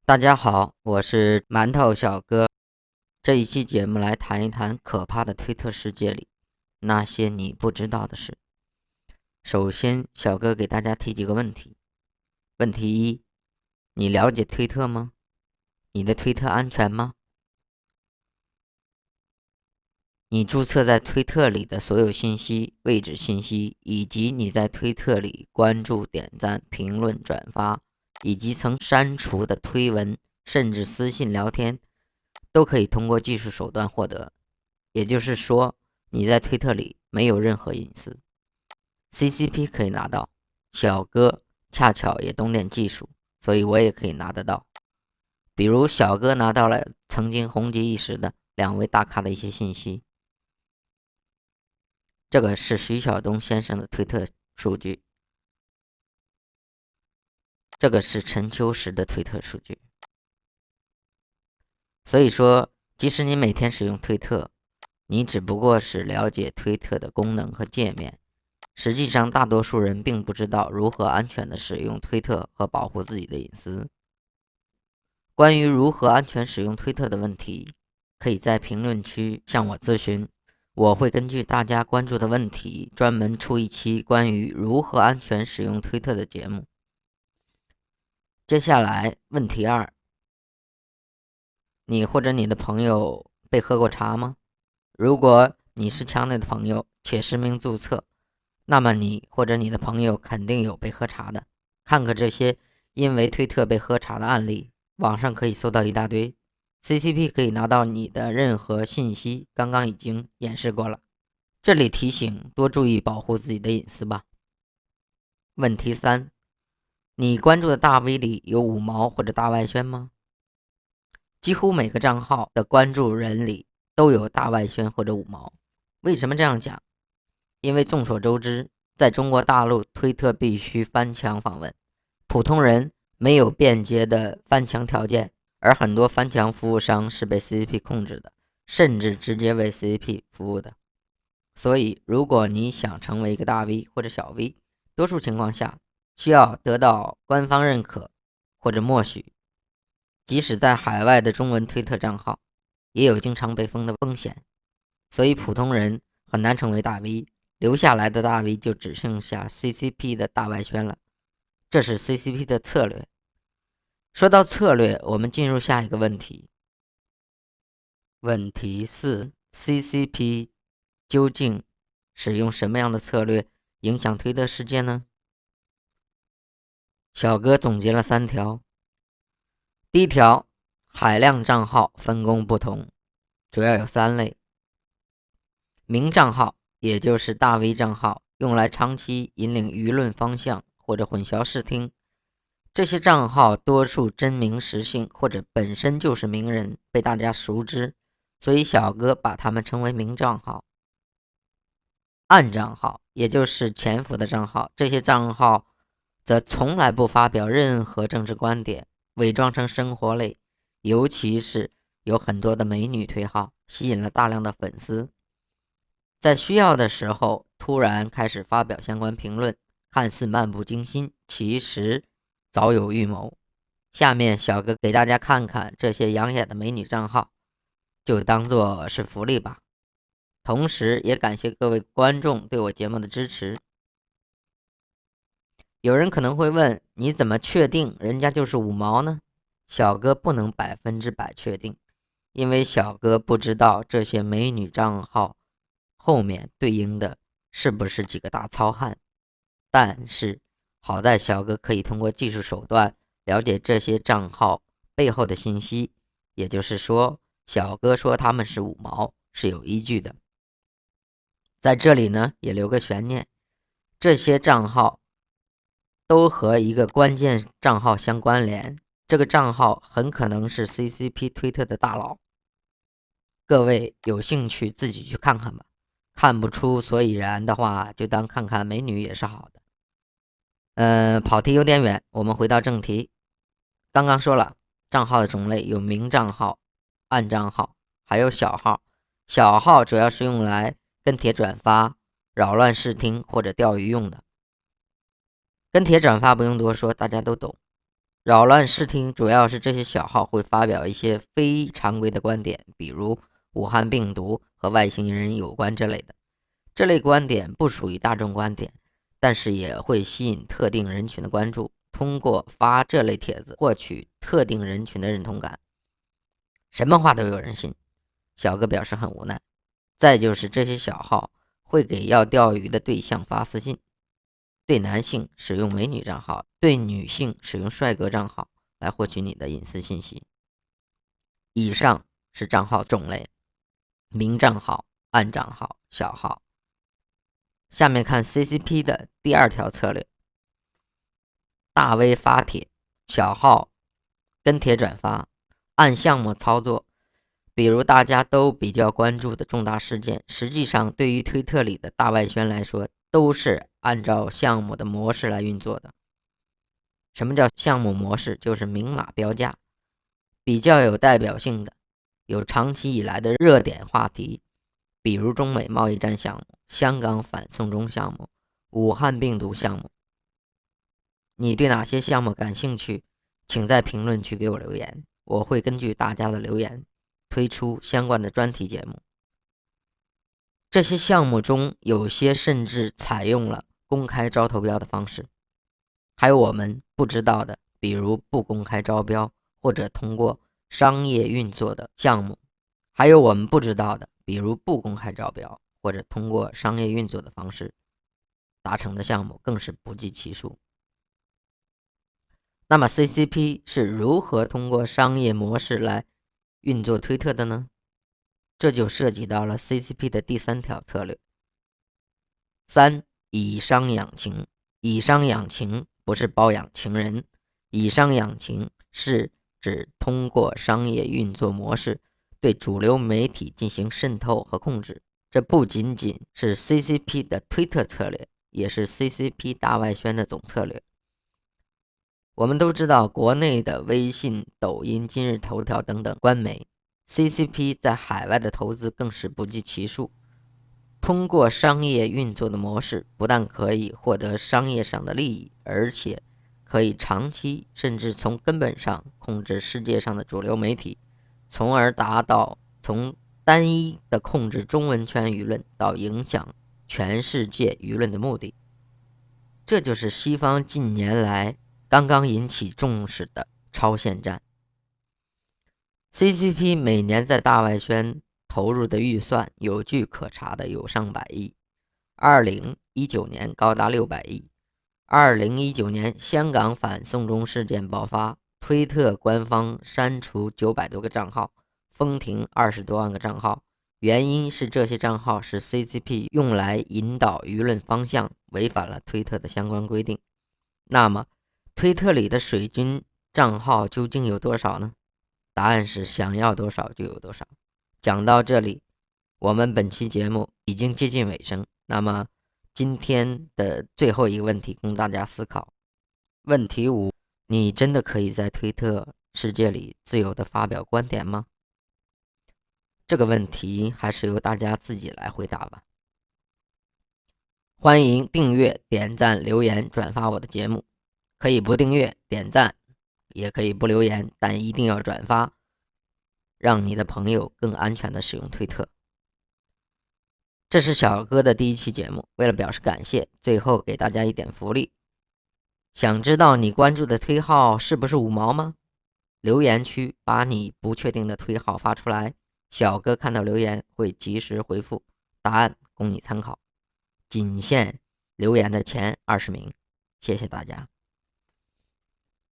大家好，我是馒头小哥。这一期节目来谈一谈可怕的推特世界里那些你不知道的事。首先，小哥给大家提几个问题。问题一：你了解推特吗？你的推特安全吗？你注册在推特里的所有信息、位置信息，以及你在推特里关注、点赞、评论、转发，以及曾删除的推文，甚至私信聊天，都可以通过技术手段获得。也就是说，你在推特里没有任何隐私。CCP 可以拿到，小哥恰巧也懂点技术，所以我也可以拿得到。比如小哥拿到了曾经红极一时的两位大咖的一些信息。这个是徐晓东先生的推特数据，这个是陈秋实的推特数据。所以说，即使你每天使用推特，你只不过是了解推特的功能和界面，实际上大多数人并不知道如何安全的使用推特和保护自己的隐私。关于如何安全使用推特的问题，可以在评论区向我咨询，我会根据大家关注的问题，专门出一期关于如何安全使用推特的节目。接下来问题二：你或者你的朋友被喝过茶吗？如果你是墙内的朋友且实名注册，那么你或者你的朋友肯定有被喝茶的。看看这些因为推特被喝茶的案例，网上可以搜到一大堆。CCP 可以拿到你的任何信息，刚刚已经演示过了。这里提醒多注意保护自己的隐私吧。问题三：你关注的大 V 里有五毛或者大外宣吗？几乎每个账号的关注人里都有大外宣或者五毛。为什么这样讲？因为众所周知，在中国大陆推特必须翻墙访问，普通人没有便捷的翻墙条件，而很多翻墙服务商是被 CCP 控制的，甚至直接为 CCP 服务的。所以如果你想成为一个大 V 或者小 V，多数情况下需要得到官方认可或者默许。即使在海外的中文推特账号，也有经常被封的风险，所以普通人很难成为大 V，留下来的大 V 就只剩下 CCP 的大外宣了。这是 CCP 的策略。说到策略，我们进入下一个问题。问题四： CCP 究竟使用什么样的策略影响推特世界呢？小哥总结了3条。第一条，海量账号分工不同，主要有3类。名账号，也就是大 V 账号，用来长期引领舆论方向或者混淆视听。这些账号多数真名实姓或者本身就是名人，被大家熟知，所以小哥把他们称为名账号。暗账号，也就是潜伏的账号，这些账号则从来不发表任何政治观点，伪装成生活类，尤其是有很多的美女推号，吸引了大量的粉丝。在需要的时候突然开始发表相关评论，看似漫不经心，其实早有预谋。下面小哥给大家看看这些养眼的美女账号，就当做是福利吧。同时也感谢各位观众对我节目的支持。有人可能会问，你怎么确定人家就是五毛呢？小哥不能100%确定，因为小哥不知道这些美女账号后面对应的是不是几个大糙汉。但是好在小哥可以通过技术手段了解这些账号背后的信息，也就是说，小哥说他们是五毛是有依据的。在这里呢，也留个悬念，这些账号都和一个关键账号相关联，这个账号很可能是 CCP 推特的大佬。各位有兴趣自己去看看吧，看不出所以然的话，就当看看美女也是好的。跑题有点远，我们回到正题。刚刚说了，账号的种类有明账号、暗账号，还有小号。小号主要是用来跟帖转发、扰乱视听或者钓鱼用的。跟帖转发不用多说，大家都懂。扰乱视听主要是这些小号会发表一些非常规的观点，比如武汉病毒和外星人有关之类的。这类观点不属于大众观点，但是也会吸引特定人群的关注，通过发这类帖子获取特定人群的认同感。什么话都有人信，小哥表示很无奈。再就是这些小号会给要钓鱼的对象发私信，对男性使用美女账号，对女性使用帅哥账号来获取你的隐私信息。以上是账号种类：明账号、暗账号、小号。下面看 CCP 的第二条策略：大 V 发帖，小号跟帖转发，按项目操作。比如大家都比较关注的重大事件，实际上对于推特里的大外宣来说，都是按照项目的模式来运作的。什么叫项目模式？就是明码标价。比较有代表性的有长期以来的热点话题，比如中美贸易战项目、香港反送中项目、武汉病毒项目。你对哪些项目感兴趣，请在评论区给我留言，我会根据大家的留言推出相关的专题节目。这些项目中有些甚至采用了公开招投标的方式，还有我们不知道的，比如不公开招标或者通过商业运作的项目，还有我们不知道的，比如不公开招标或者通过商业运作的方式达成的项目更是不计其数。那么 CCP 是如何通过商业模式来运作推特的呢？这就涉及到了 CCP 的第三条策略。以商养情。以商养情不是包养情人，以商养情是指通过商业运作模式对主流媒体进行渗透和控制。这不仅仅是 CCP 的推特策略，也是 CCP 大外宣的总策略。我们都知道，国内的微信、抖音、今日头条等等官媒 ，CCP 在海外的投资更是不计其数。通过商业运作的模式，不但可以获得商业上的利益，而且可以长期甚至从根本上控制世界上的主流媒体，从而达到从单一的控制中文圈舆论到影响全世界舆论的目的。这就是西方近年来刚刚引起重视的超限战。CCP 每年在大外宣投入的预算有据可查的有上百亿，2019年高达600亿。2019年香港反送中事件爆发，推特官方删除900多个账号，封停20多万个账号，原因是这些账号是 CCP 用来引导舆论方向，违反了推特的相关规定。那么推特里的水军账号究竟有多少呢？答案是想要多少就有多少。讲到这里，我们本期节目已经接近尾声，那么今天的最后一个问题供大家思考。问题5：你真的可以在推特世界里自由地发表观点吗？这个问题还是由大家自己来回答吧。欢迎订阅、点赞、留言、转发我的节目，可以不订阅、点赞，也可以不留言，但一定要转发，让你的朋友更安全地使用推特。这是小哥的第一期节目，为了表示感谢，最后给大家一点福利。想知道你关注的推号是不是5毛吗？留言区把你不确定的推号发出来，小哥看到留言会及时回复，答案供你参考，仅限留言的前20名，谢谢大家。